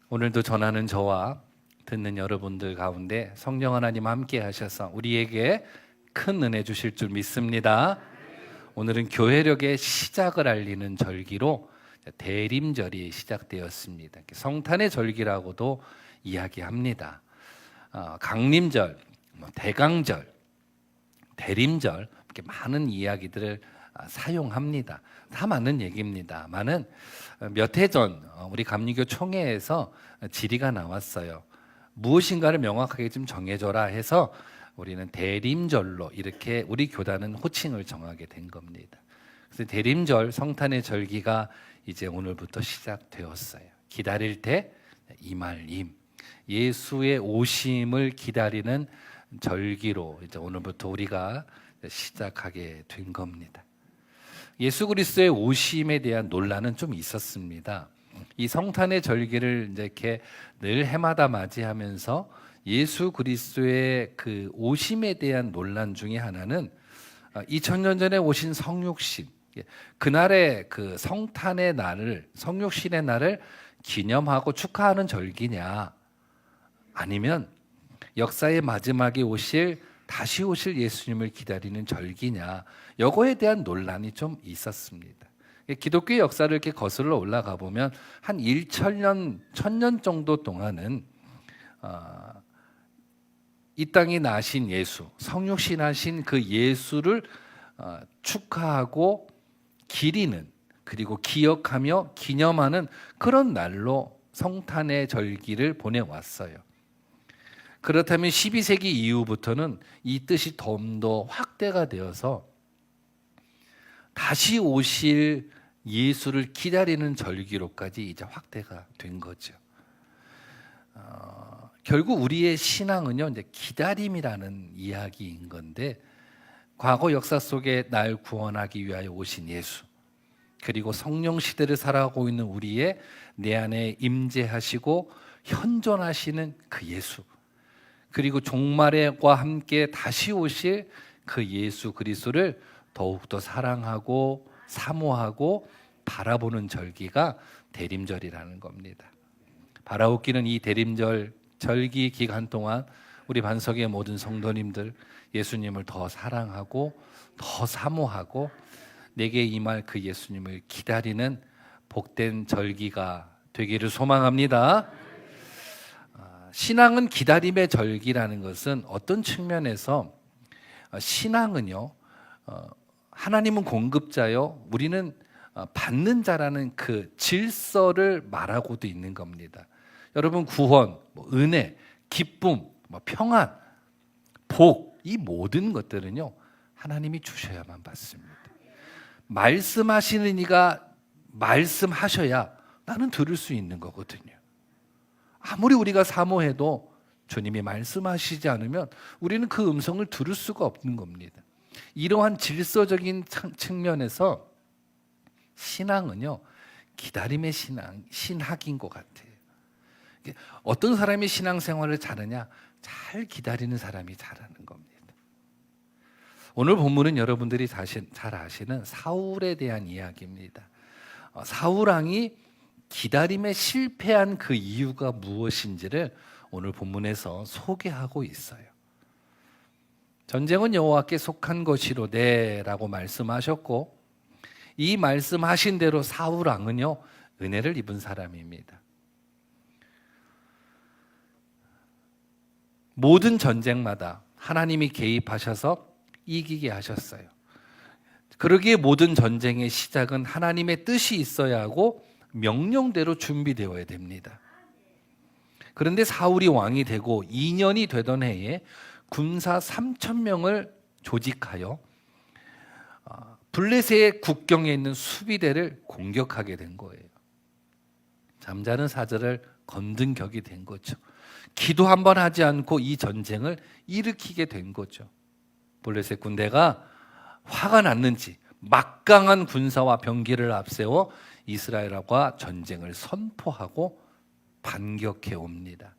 오늘도 전하는 저와 듣는 여러분들 가운데 성령 하나님 함께 하셔서 우리에게 큰 은혜 주실 줄 믿습니다. 오늘은 교회력의 시작을 알리는 절기로 대림절이 시작되었습니다. 성탄의 절기라고도 이야기합니다. 강림절, 대강절, 대림절 이렇게 많은 이야기들을 사용합니다. 다 맞는 얘기입니다만은 몇 해 전 우리 감리교 총회에서 질의가 나왔어요. 무엇인가를 명확하게 좀 정해줘라 해서 우리는 대림절로 이렇게 우리 교단은 호칭을 정하게 된 겁니다. 그래서 대림절 성탄의 절기가 이제 오늘부터 시작되었어요. 기다릴 때 이말임, 예수의 오심을 기다리는 절기로 이제 오늘부터 우리가 시작하게 된 겁니다. 예수 그리스도의 오심에 대한 논란은 좀 있었습니다. 이 성탄의 절기를 이제 이렇게 늘 해마다 맞이하면서 예수 그리스도의 그 오심에 대한 논란 중에 하나는 2000년 전에 오신 성육신, 그날의 그 성탄의 날을, 성육신의 날을 기념하고 축하하는 절기냐, 아니면 역사의 마지막에 다시 오실 예수님을 기다리는 절기냐, 이거에 대한 논란이 좀 있었습니다. 기독교의 역사를 이렇게 거슬러 올라가 보면 한 1000년 정도 동안은 이 땅에 나신 예수, 성육신하신 그 예수를 축하하고 기리는, 그리고 기억하며 기념하는 그런 날로 성탄의 절기를 보내왔어요. 그렇다면 12세기 이후부터는 이 뜻이 좀 더 확대가 되어서 다시 오실 예수를 기다리는 절기로까지 이제 확대가 된 거죠. 결국 우리의 신앙은요, 이제 기다림이라는 이야기인 건데, 과거 역사 속에 날 구원하기 위하여 오신 예수, 그리고 성령 시대를 살아가고 있는 우리의 내 안에 임재하시고 현존하시는 그 예수, 그리고 종말과 함께 다시 오실 그 예수 그리스도를 더욱더 사랑하고 사모하고 바라보는 절기가 대림절이라는 겁니다. 바라옵기는 이 대림절 절기 기간 동안 우리 반석의 모든 성도님들 예수님을 더 사랑하고 더 사모하고 내게 임할 그 예수님을 기다리는 복된 절기가 되기를 소망합니다. 신앙은 기다림의 절기라는 것은 어떤 측면에서 신앙은요, 하나님은 공급자요, 우리는 받는 자라는 그 질서를 말하고도 있는 겁니다. 여러분, 구원, 은혜, 기쁨, 평안, 복, 이 모든 것들은요 하나님이 주셔야만 받습니다. 말씀하시는 이가 말씀하셔야 나는 들을 수 있는 거거든요. 아무리 우리가 사모해도 주님이 말씀하시지 않으면 우리는 그 음성을 들을 수가 없는 겁니다. 이러한 질서적인 측면에서 신앙은요, 기다림의 신학인 것 같아요. 어떤 사람이 신앙생활을 잘하냐? 잘 기다리는 사람이 잘하는 겁니다. 오늘 본문은 여러분들이 잘 아시는 사울에 대한 이야기입니다. 사울 왕이 기다림에 실패한 그 이유가 무엇인지를 오늘 본문에서 소개하고 있어요. 전쟁은 여호와께 속한 것이로되라고 말씀하셨고, 이 말씀하신 대로 사울 왕은요 은혜를 입은 사람입니다. 모든 전쟁마다 하나님이 개입하셔서 이기게 하셨어요. 그러기에 모든 전쟁의 시작은 하나님의 뜻이 있어야 하고 명령대로 준비되어야 됩니다. 그런데 사울이 왕이 되고 2년이 되던 해에 군사 3,000명을 조직하여 블레셋의 국경에 있는 수비대를 공격하게 된 거예요. 잠자는 사자를 건든 격이 된 거죠. 기도 한 번 하지 않고 이 전쟁을 일으키게 된 거죠. 블레셋 군대가 화가 났는지 막강한 군사와 병기를 앞세워 이스라엘과 전쟁을 선포하고 반격해 옵니다.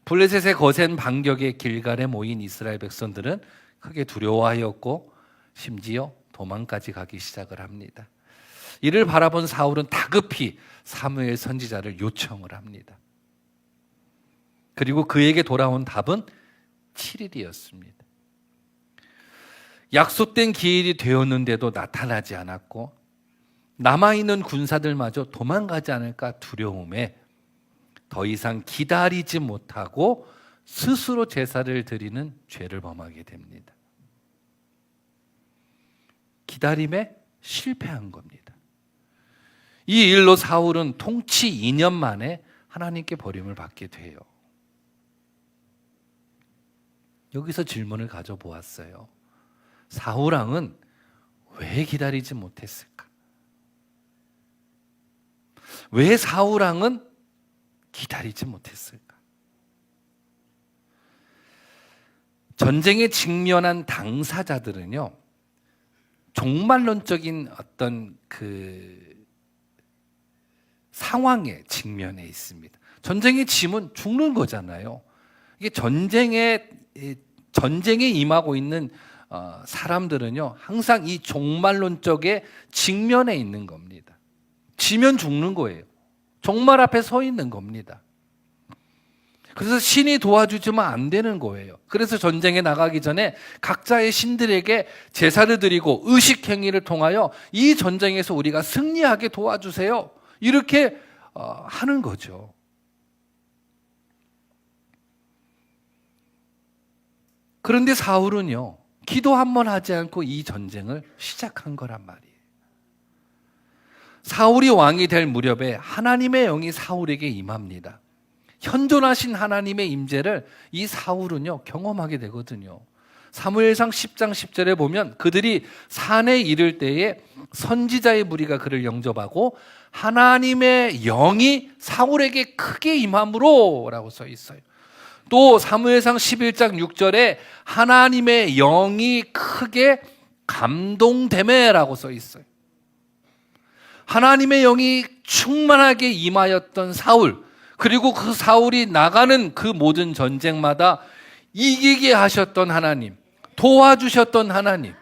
블레셋의 거센 반격에 길갈에 모인 이스라엘 백성들은 크게 두려워하였고 심지어 도망까지 가기 시작을 합니다. 이를 바라본 사울은 다급히 사무엘 선지자를 요청을 합니다. 그리고 그에게 돌아온 답은 7일이었습니다. 약속된 기일이 되었는데도 나타나지 않았고 남아있는 군사들마저 도망가지 않을까 두려움에 더 이상 기다리지 못하고 스스로 제사를 드리는 죄를 범하게 됩니다. 기다림에 실패한 겁니다. 이 일로 사울은 통치 2년 만에 하나님께 버림을 받게 돼요. 여기서 질문을 가져보았어요. 사울 왕은 왜 기다리지 못했을까? 왜 사울 왕은 기다리지 못했을까? 전쟁에 직면한 당사자들은요, 종말론적인 어떤 그 상황에 직면해 있습니다. 전쟁에 지면 죽는 거잖아요. 이게 전쟁에 임하고 있는 사람들은요, 항상 이 종말론적에 직면해 있는 겁니다. 지면 죽는 거예요. 종말 앞에 서 있는 겁니다. 그래서 신이 도와주지만 안 되는 거예요. 그래서 전쟁에 나가기 전에 각자의 신들에게 제사를 드리고 의식 행위를 통하여 이 전쟁에서 우리가 승리하게 도와주세요. 이렇게 하는 거죠. 그런데 사울은요, 기도 한 번 하지 않고 이 전쟁을 시작한 거란 말이에요. 사울이 왕이 될 무렵에 하나님의 영이 사울에게 임합니다. 현존하신 하나님의 임재를 이 사울은요, 경험하게 되거든요. 사무엘상 10장 10절에 보면 그들이 산에 이를 때에 선지자의 무리가 그를 영접하고 하나님의 영이 사울에게 크게 임함으로 라고 써 있어요. 또 사무엘상 11장 6절에 하나님의 영이 크게 감동되매라고 써 있어요. 하나님의 영이 충만하게 임하였던 사울, 그리고 그 사울이 나가는 그 모든 전쟁마다 이기게 하셨던 하나님, 도와주셨던 하나님,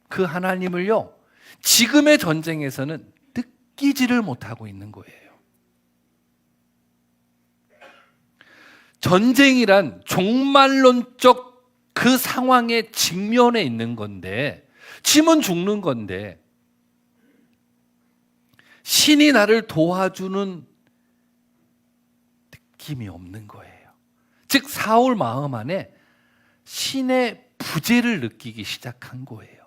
그 하나님을요, 지금의 전쟁에서는 느끼지를 못하고 있는 거예요. 전쟁이란 종말론적 그 상황에 직면해 있는 건데, 지면 죽는 건데, 신이 나를 도와주는 느낌이 없는 거예요. 즉 사울 마음 안에 신의 부재를 느끼기 시작한 거예요.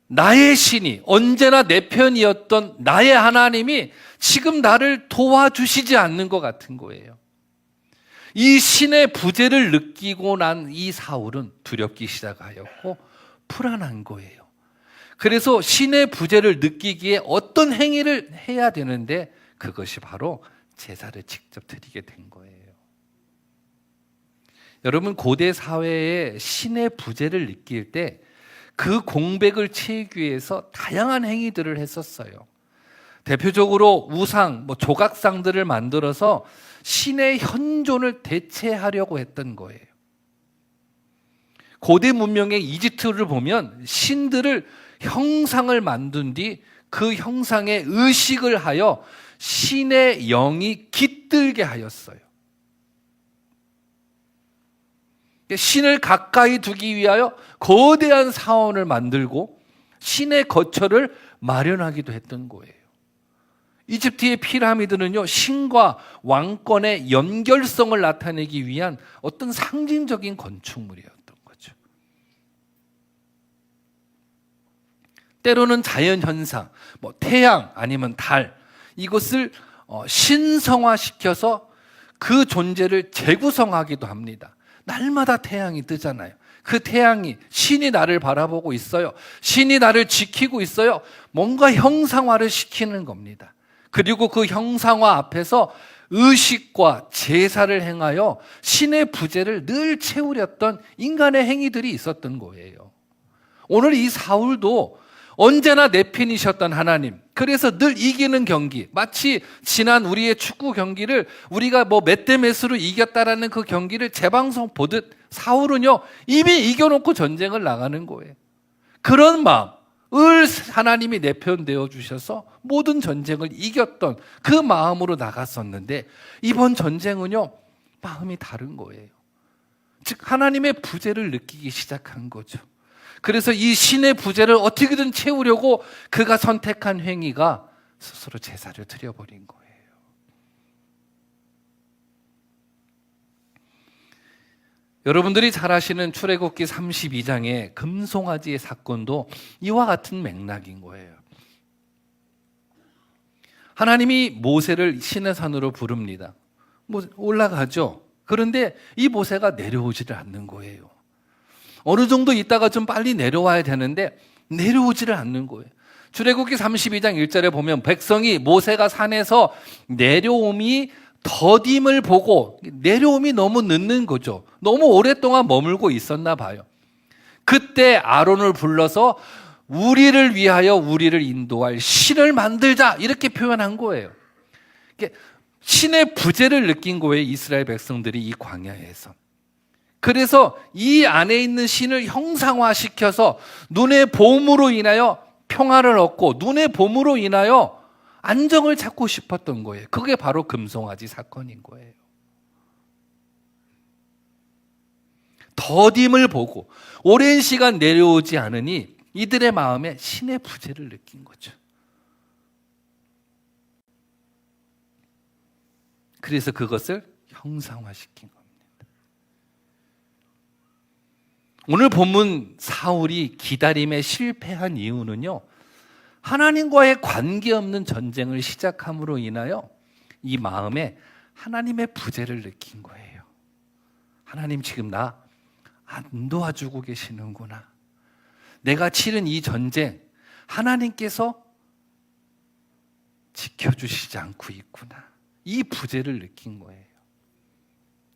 나의 신이, 언제나 내 편이었던 나의 하나님이 지금 나를 도와주시지 않는 것 같은 거예요. 이 신의 부재를 느끼고 난 이 사울은 두렵기 시작하였고 불안한 거예요. 그래서 신의 부재를 느끼기에 어떤 행위를 해야 되는데 그것이 바로 제사를 직접 드리게 된 거예요. 여러분, 고대 사회에 신의 부재를 느낄 때 그 공백을 채우기 위해서 다양한 행위들을 했었어요. 대표적으로 우상, 조각상들을 만들어서 신의 현존을 대체하려고 했던 거예요. 고대 문명의 이집트를 보면 신들을 형상을 만든 뒤 그 형상에 의식을 하여 신의 영이 깃들게 하였어요. 신을 가까이 두기 위하여 거대한 사원을 만들고 신의 거처를 마련하기도 했던 거예요. 이집트의 피라미드는요, 신과 왕권의 연결성을 나타내기 위한 어떤 상징적인 건축물이었던 거죠. 때로는 자연현상, 태양 아니면 달, 이것을 신성화시켜서 그 존재를 재구성하기도 합니다. 날마다 태양이 뜨잖아요. 그 태양이, 신이 나를 바라보고 있어요. 신이 나를 지키고 있어요. 뭔가 형상화를 시키는 겁니다. 그리고 그 형상화 앞에서 의식과 제사를 행하여 신의 부재를 늘 채우렸던 인간의 행위들이 있었던 거예요. 오늘 이 사울도 언제나 내 편이셨던 하나님, 그래서 늘 이기는 경기, 마치 지난 우리의 축구 경기를 우리가 몇 대 몇으로 이겼다라는 그 경기를 재방송 보듯 사울은요, 이미 이겨놓고 전쟁을 나가는 거예요. 그런 마음, 을 하나님이 내 편 되어 주셔서 모든 전쟁을 이겼던 그 마음으로 나갔었는데 이번 전쟁은요, 마음이 다른 거예요. 즉 하나님의 부재를 느끼기 시작한 거죠. 그래서 이 신의 부재를 어떻게든 채우려고 그가 선택한 행위가 스스로 제사를 드려버린 거예요. 여러분들이 잘 아시는 출애굽기 32장의 금송아지의 사건도 이와 같은 맥락인 거예요. 하나님이 모세를 신의 산으로 부릅니다. 올라가죠. 그런데 이 모세가 내려오지를 않는 거예요. 어느 정도 있다가 좀 빨리 내려와야 되는데 내려오지를 않는 거예요. 출애굽기 32장 1절에 보면 백성이 모세가 산에서 내려옴이 더딤을 보고 내려옴이 너무 늦는 거죠. 너무 오랫동안 머물고 있었나 봐요. 그때 아론을 불러서 우리를 위하여 우리를 인도할 신을 만들자 이렇게 표현한 거예요. 신의 부재를 느낀 거예요. 이스라엘 백성들이 이 광야에서. 그래서 이 안에 있는 신을 형상화시켜서 눈의 봄으로 인하여 평화를 얻고 눈의 봄으로 인하여 안정을 찾고 싶었던 거예요. 그게 바로 금송아지 사건인 거예요. 더딤을 보고 오랜 시간 내려오지 않으니 이들의 마음에 신의 부재를 느낀 거죠. 그래서 그것을 형상화시킨 겁니다. 오늘 본문 사울이 기다림에 실패한 이유는요, 하나님과의 관계없는 전쟁을 시작함으로 인하여 이 마음에 하나님의 부재를 느낀 거예요. 하나님 지금 나 안 도와주고 계시는구나. 내가 치른 이 전쟁 하나님께서 지켜주시지 않고 있구나. 이 부재를 느낀 거예요.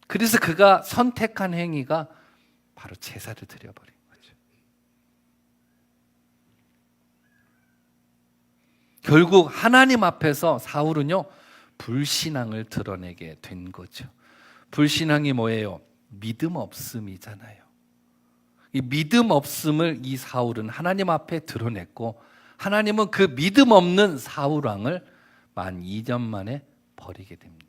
그래서 그가 선택한 행위가 바로 제사를 드려버린 거죠. 결국 하나님 앞에서 사울은요, 불신앙을 드러내게 된 거죠. 불신앙이 뭐예요? 믿음 없음이잖아요. 이 믿음 없음을 이 사울은 하나님 앞에 드러냈고, 하나님은 그 믿음 없는 사울 왕을 만 2년 만에 버리게 됩니다.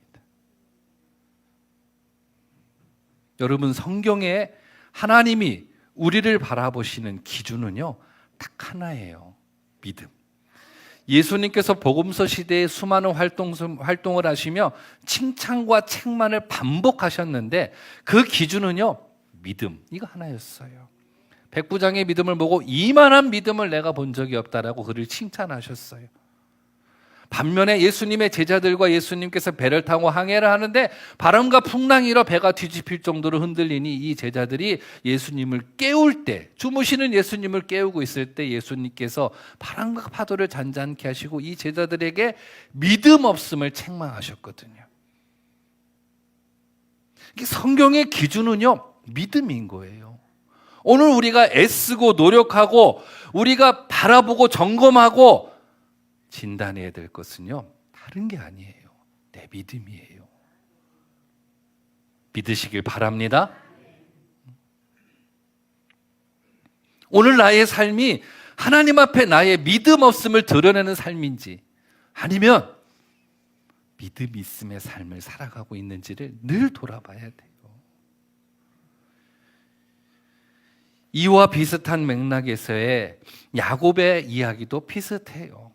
여러분, 성경에 하나님이 우리를 바라보시는 기준은요, 딱 하나예요. 믿음. 예수님께서 복음서 시대에 수많은 활동을 하시며 칭찬과 책망을 반복하셨는데 그 기준은요, 믿음. 이거 하나였어요. 백부장의 믿음을 보고 이만한 믿음을 내가 본 적이 없다라고 그를 칭찬하셨어요. 반면에 예수님의 제자들과 예수님께서 배를 타고 항해를 하는데 바람과 풍랑이 일어 배가 뒤집힐 정도로 흔들리니 이 제자들이 예수님을 깨울 때, 주무시는 예수님을 깨우고 있을 때 예수님께서 바람과 파도를 잔잔케 하시고 이 제자들에게 믿음 없음을 책망하셨거든요. 성경의 기준은요, 믿음인 거예요. 오늘 우리가 애쓰고 노력하고 우리가 바라보고 점검하고 진단해야 될 것은요, 다른 게 아니에요. 내 믿음이에요. 믿으시길 바랍니다. 오늘 나의 삶이 하나님 앞에 나의 믿음 없음을 드러내는 삶인지 아니면 믿음 있음의 삶을 살아가고 있는지를 늘 돌아봐야 돼요. 이와 비슷한 맥락에서의 야곱의 이야기도 비슷해요.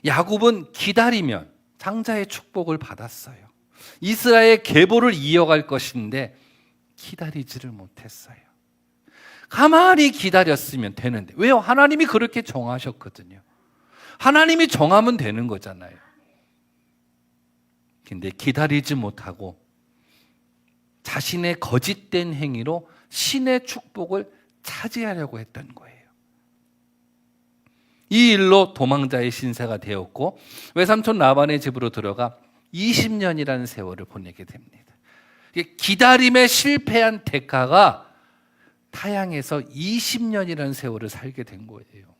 야곱은 기다리면 장자의 축복을 받았어요. 이스라엘의 계보를 이어갈 것인데 기다리지를 못했어요. 가만히 기다렸으면 되는데 왜요? 하나님이 그렇게 정하셨거든요. 하나님이 정하면 되는 거잖아요. 근데 기다리지 못하고 자신의 거짓된 행위로 신의 축복을 차지하려고 했던 거예요. 이 일로 도망자의 신세가 되었고 외삼촌 라반의 집으로 들어가 20년이라는 세월을 보내게 됩니다. 기다림에 실패한 대가가 타향에서 20년이라는 세월을 살게 된 거예요.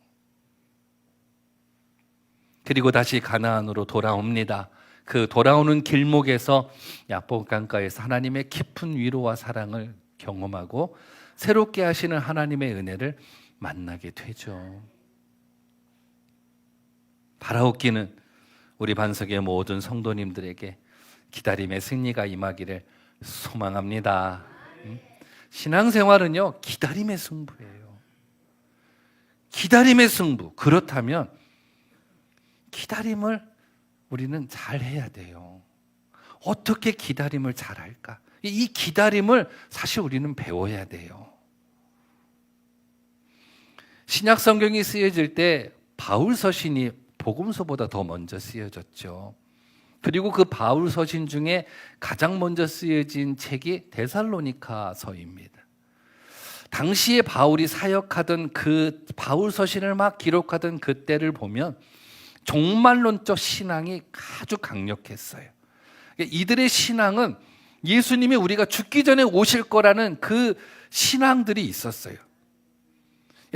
그리고 다시 가나안으로 돌아옵니다. 그 돌아오는 길목에서 야복 강가에서 하나님의 깊은 위로와 사랑을 경험하고 새롭게 하시는 하나님의 은혜를 만나게 되죠. 바라옵기는 우리 반석의 모든 성도님들에게 기다림의 승리가 임하기를 소망합니다. 신앙생활은요, 기다림의 승부예요. 기다림의 승부. 그렇다면 기다림을 우리는 잘 해야 돼요. 어떻게 기다림을 잘 할까? 이 기다림을 사실 우리는 배워야 돼요. 신약 성경이 쓰여질 때 바울 서신이 복음서보다 더 먼저 쓰여졌죠. 그리고 그 바울 서신 중에 가장 먼저 쓰여진 책이 데살로니가서입니다. 당시에 바울이 사역하던 그 바울 서신을 막 기록하던 그때를 보면 종말론적 신앙이 아주 강력했어요. 이들의 신앙은 예수님이 우리가 죽기 전에 오실 거라는 그 신앙들이 있었어요.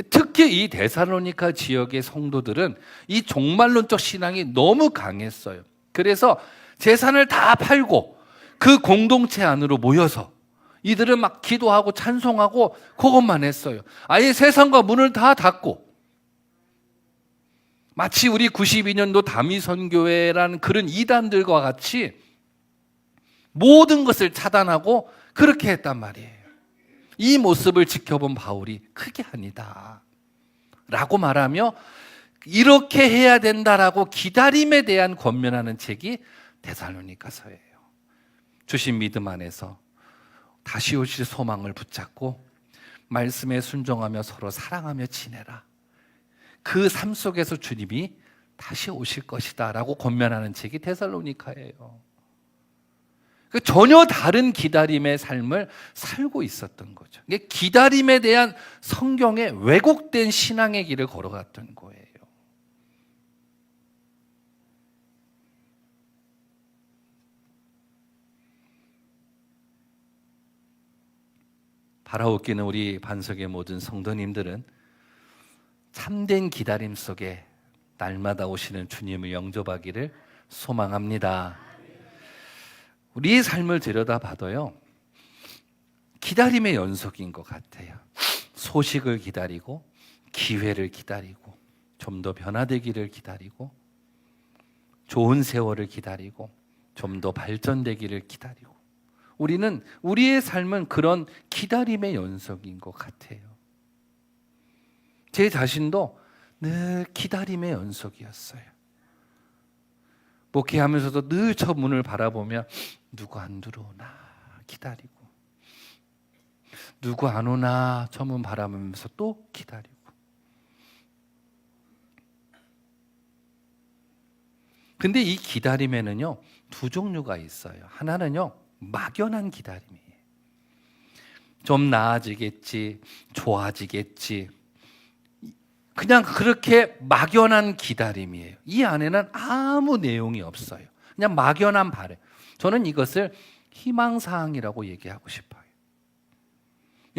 특히 이 데살로니가 지역의 성도들은 이 종말론적 신앙이 너무 강했어요. 그래서 재산을 다 팔고 그 공동체 안으로 모여서 이들은 막 기도하고 찬송하고 그것만 했어요. 아예 세상과 문을 다 닫고, 마치 우리 92년도 다미선교회라는 그런 이단들과 같이 모든 것을 차단하고 그렇게 했단 말이에요. 이 모습을 지켜본 바울이 크게 아니다 라고 말하며 이렇게 해야 된다라고 기다림에 대한 권면하는 책이 데살로니가서예요. 주신 믿음 안에서 다시 오실 소망을 붙잡고 말씀에 순종하며 서로 사랑하며 지내라. 그 삶 속에서 주님이 다시 오실 것이다 라고 권면하는 책이 데살로니가예요. 전혀 다른 기다림의 삶을 살고 있었던 거죠. 기다림에 대한 성경의 왜곡된 신앙의 길을 걸어갔던 거예요. 바라옵기는 우리 반석의 모든 성도님들은 참된 기다림 속에 날마다 오시는 주님을 영접하기를 소망합니다. 우리의 삶을 들여다봐도요, 기다림의 연속인 것 같아요. 소식을 기다리고, 기회를 기다리고, 좀 더 변화되기를 기다리고, 좋은 세월을 기다리고, 좀 더 발전되기를 기다리고, 우리는 우리의 삶은 그런 기다림의 연속인 것 같아요. 제 자신도 늘 기다림의 연속이었어요. 목회하면서도 늘 저 문을 바라보며 누구 안 들어오나 기다리고, 누구 안 오나 저 문 바라보면서 또 기다리고. 근데 이 기다림에는요, 두 종류가 있어요. 하나는요, 막연한 기다림이에요. 좀 나아지겠지, 좋아지겠지, 그냥 그렇게 막연한 기다림이에요. 이 안에는 아무 내용이 없어요. 그냥 막연한 바람. 저는 이것을 희망사항이라고 얘기하고 싶어요.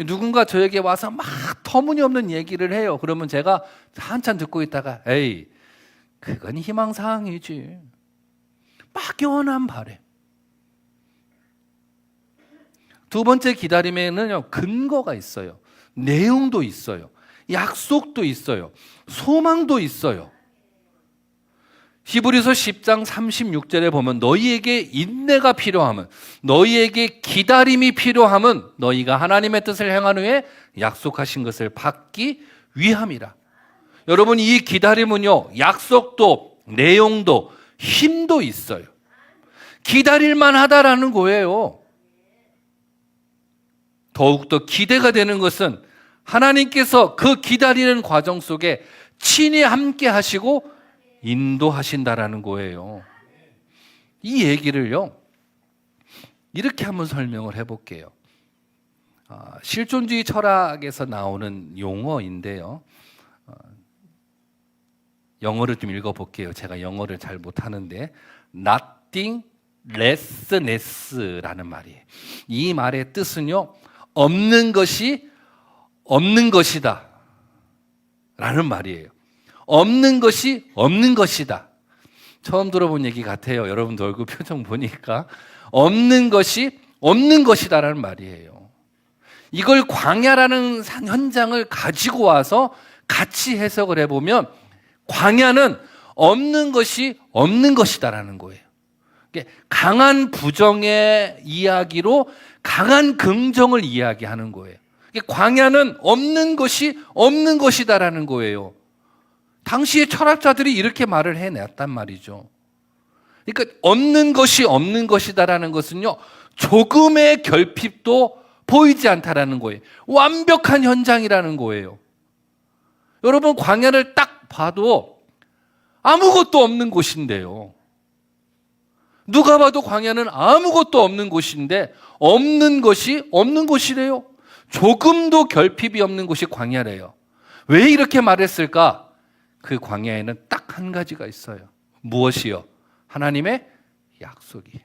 누군가 저에게 와서 막 터무니없는 얘기를 해요. 그러면 제가 한참 듣고 있다가 에이, 그건 희망사항이지. 막연한 바람. 두 번째 기다림에는요, 근거가 있어요. 내용도 있어요. 약속도 있어요. 소망도 있어요. 히브리서 10장 36절에 보면 너희에게 인내가 필요함은, 너희에게 기다림이 필요함은 너희가 하나님의 뜻을 행한 후에 약속하신 것을 받기 위함이라. 여러분, 이 기다림은요, 약속도 내용도 힘도 있어요. 기다릴만 하다라는 거예요. 더욱더 기대가 되는 것은 하나님께서 그 기다리는 과정 속에 친히 함께 하시고 인도하신다라는 거예요. 이 얘기를요, 이렇게 한번 설명을 해볼게요. 실존주의 철학에서 나오는 용어인데요. 영어를 좀 읽어볼게요. 제가 영어를 잘 못하는데 nothing lessness라는 말이에요. 이 말의 뜻은요, 없는 것이 없는 것이다 라는 말이에요. 없는 것이 없는 것이다. 처음 들어본 얘기 같아요. 여러분들 얼굴 표정 보니까 없는 것이 없는 것이다 라는 말이에요. 이걸 광야라는 현장을 가지고 와서 같이 해석을 해보면 광야는 없는 것이 없는 것이다라는 거예요. 강한 부정의 이야기로 강한 긍정을 이야기하는 거예요. 광야는 없는 것이 없는 것이다라는 거예요. 당시의 철학자들이 이렇게 말을 해냈단 말이죠. 그러니까 없는 것이 없는 것이다라는 것은요, 조금의 결핍도 보이지 않다라는 거예요. 완벽한 현장이라는 거예요. 여러분, 광야를 딱 봐도 아무것도 없는 곳인데요. 누가 봐도 광야는 아무것도 없는 곳인데 없는 것이 없는 곳이래요. 조금도 결핍이 없는 곳이 광야래요. 왜 이렇게 말했을까? 그 광야에는 딱 한 가지가 있어요. 무엇이요? 하나님의 약속이.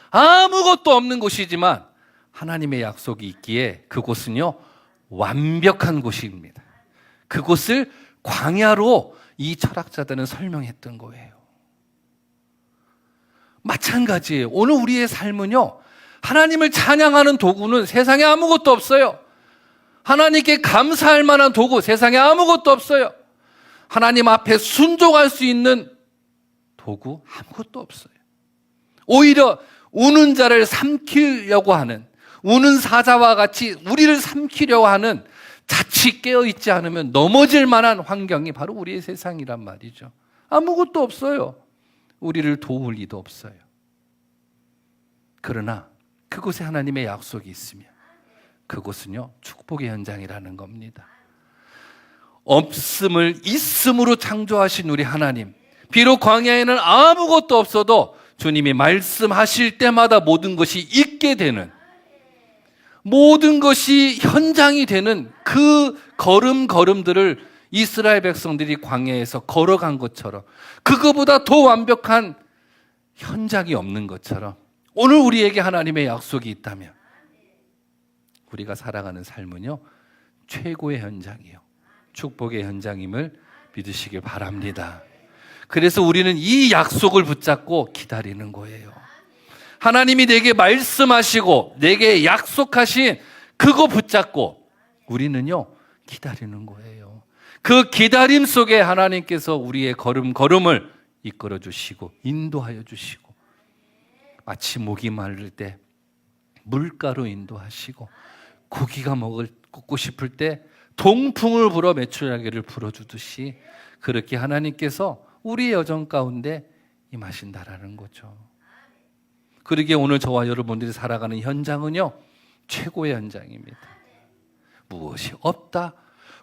아무것도 없는 곳이지만 하나님의 약속이 있기에 그곳은요, 완벽한 곳입니다. 그곳을 광야로 이 철학자들은 설명했던 거예요. 마찬가지예요. 오늘 우리의 삶은요, 하나님을 찬양하는 도구는 세상에 아무것도 없어요. 하나님께 감사할 만한 도구 세상에 아무것도 없어요. 하나님 앞에 순종할 수 있는 도구 아무것도 없어요. 오히려 우는 자를 삼키려고 하는, 우는 사자와 같이 우리를 삼키려고 하는, 자칫 깨어있지 않으면 넘어질 만한 환경이 바로 우리의 세상이란 말이죠. 아무것도 없어요. 우리를 도울 리도 없어요. 그러나 그곳에 하나님의 약속이 있으면 그곳은요, 축복의 현장이라는 겁니다. 없음을 있음으로 창조하신 우리 하나님, 비록 광야에는 아무것도 없어도 주님이 말씀하실 때마다 모든 것이 있게 되는, 모든 것이 현장이 되는 그 걸음걸음들을 이스라엘 백성들이 광야에서 걸어간 것처럼, 그거보다 더 완벽한 현장이 없는 것처럼 오늘 우리에게 하나님의 약속이 있다면 우리가 살아가는 삶은요, 최고의 현장이요, 축복의 현장임을 믿으시길 바랍니다. 그래서 우리는 이 약속을 붙잡고 기다리는 거예요. 하나님이 내게 말씀하시고 내게 약속하신 그거 붙잡고 우리는요, 기다리는 거예요. 그 기다림 속에 하나님께서 우리의 걸음걸음을 이끌어 주시고 인도하여 주시고, 마치 목이 마를 때 물가로 인도하시고, 고기가 먹고 싶을 때 동풍을 불어 메추라기를 불어주듯이 그렇게 하나님께서 우리의 여정 가운데 임하신다라는 거죠. 그러기에 오늘 저와 여러분들이 살아가는 현장은요, 최고의 현장입니다. 무엇이 없다,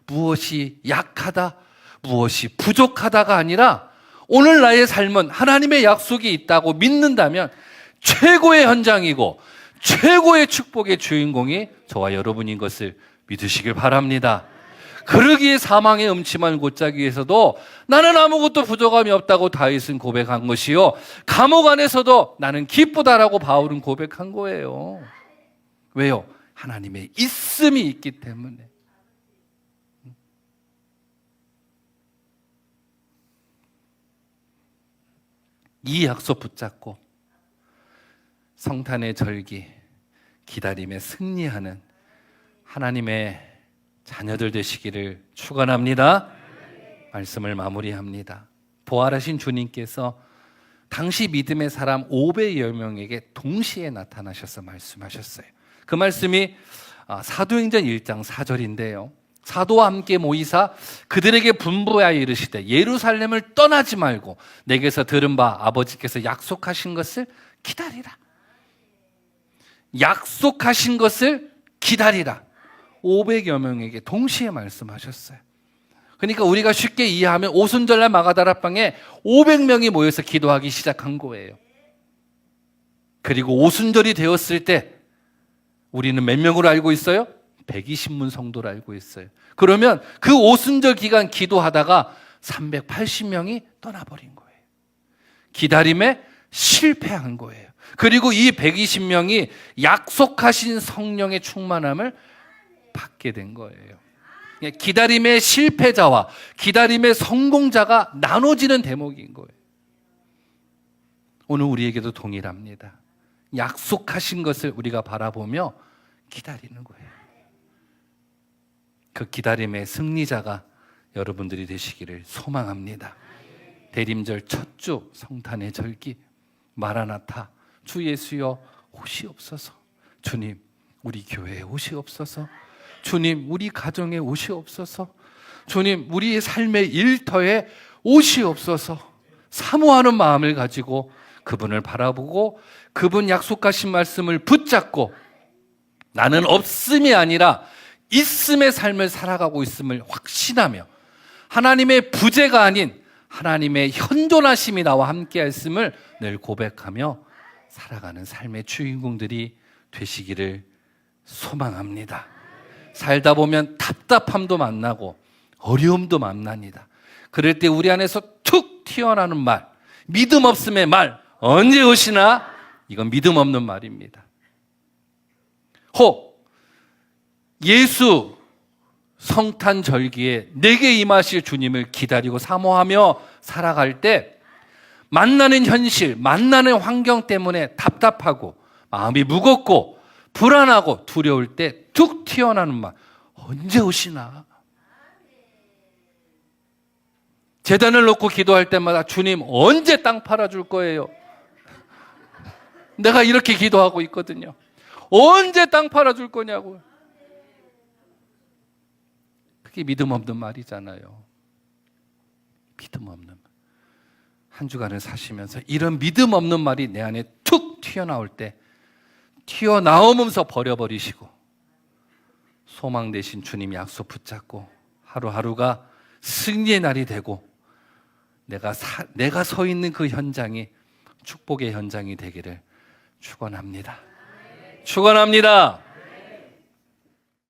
무엇이 약하다, 무엇이 부족하다가 아니라 오늘 나의 삶은 하나님의 약속이 있다고 믿는다면 최고의 현장이고 최고의 축복의 주인공이 저와 여러분인 것을 믿으시길 바랍니다. 그러기에 사망의 음침한 골짜기에서도 나는 아무것도 부족함이 없다고 다윗은 고백한 것이요, 감옥 안에서도 나는 기쁘다라고 바울은 고백한 거예요. 왜요? 하나님의 있음이 있기 때문에. 이 약속 붙잡고 성탄의 절기, 기다림에 승리하는 하나님의 자녀들 되시기를 축원합니다. 말씀을 마무리합니다. 부활하신 주님께서 당시 믿음의 사람 500여 명에게 동시에 나타나셔서 말씀하셨어요. 그 말씀이 사도행전 1장 4절인데요. 사도와 함께 모이사 그들에게 분부하여 이르시되 예루살렘을 떠나지 말고 내게서 들은 바 아버지께서 약속하신 것을 기다리라. 약속하신 것을 기다리라. 500여 명에게 동시에 말씀하셨어요. 그러니까 우리가 쉽게 이해하면 오순절날 마가다락방에 500명이 모여서 기도하기 시작한 거예요. 그리고 오순절이 되었을 때 우리는 몇 명으로 알고 있어요? 120문 성도로 알고 있어요. 그러면 그 오순절 기간 기도하다가 380명이 떠나버린 거예요. 기다림에 실패한 거예요. 그리고 이 120명이 약속하신 성령의 충만함을 받게 된 거예요. 기다림의 실패자와 기다림의 성공자가 나눠지는 대목인 거예요. 오늘 우리에게도 동일합니다. 약속하신 것을 우리가 바라보며 기다리는 거예요. 그 기다림의 승리자가 여러분들이 되시기를 소망합니다. 대림절 첫 주 성탄의 절기 마라나타 주 예수여 오시옵소서. 주님 우리 교회에 오시옵소서. 주님 우리 가정에 오시옵소서. 주님 우리의 삶의 일터에 오시옵소서. 사모하는 마음을 가지고 그분을 바라보고 그분 약속하신 말씀을 붙잡고 나는 없음이 아니라 있음의 삶을 살아가고 있음을 확신하며 하나님의 부재가 아닌 하나님의 현존하심이 나와 함께 했음을 늘 고백하며 살아가는 삶의 주인공들이 되시기를 소망합니다. 살다 보면 답답함도 만나고 어려움도 만납니다. 그럴 때 우리 안에서 툭 튀어나오는 말, 믿음 없음의 말, 언제 오시나? 이건 믿음 없는 말입니다. 혹 예수 성탄 절기에 내게 임하실 주님을 기다리고 사모하며 살아갈 때 만나는 현실, 만나는 환경 때문에 답답하고 마음이 무겁고 불안하고 두려울 때 툭 튀어나오는 말, 언제 오시나? 제단을 놓고 기도할 때마다 주님 언제 땅 팔아줄 거예요? 내가 이렇게 기도하고 있거든요. 언제 땅 팔아줄 거냐고요. 그게 믿음 없는 말이잖아요. 믿음 없는 말. 한 주간을 사시면서 이런 믿음 없는 말이 내 안에 툭 튀어나올 때 튀어나오면서 버려버리시고 소망 되신 주님 약속 붙잡고 하루하루가 승리의 날이 되고 내가 서 있는 그 현장이 축복의 현장이 되기를 축원합니다. 축원합니다.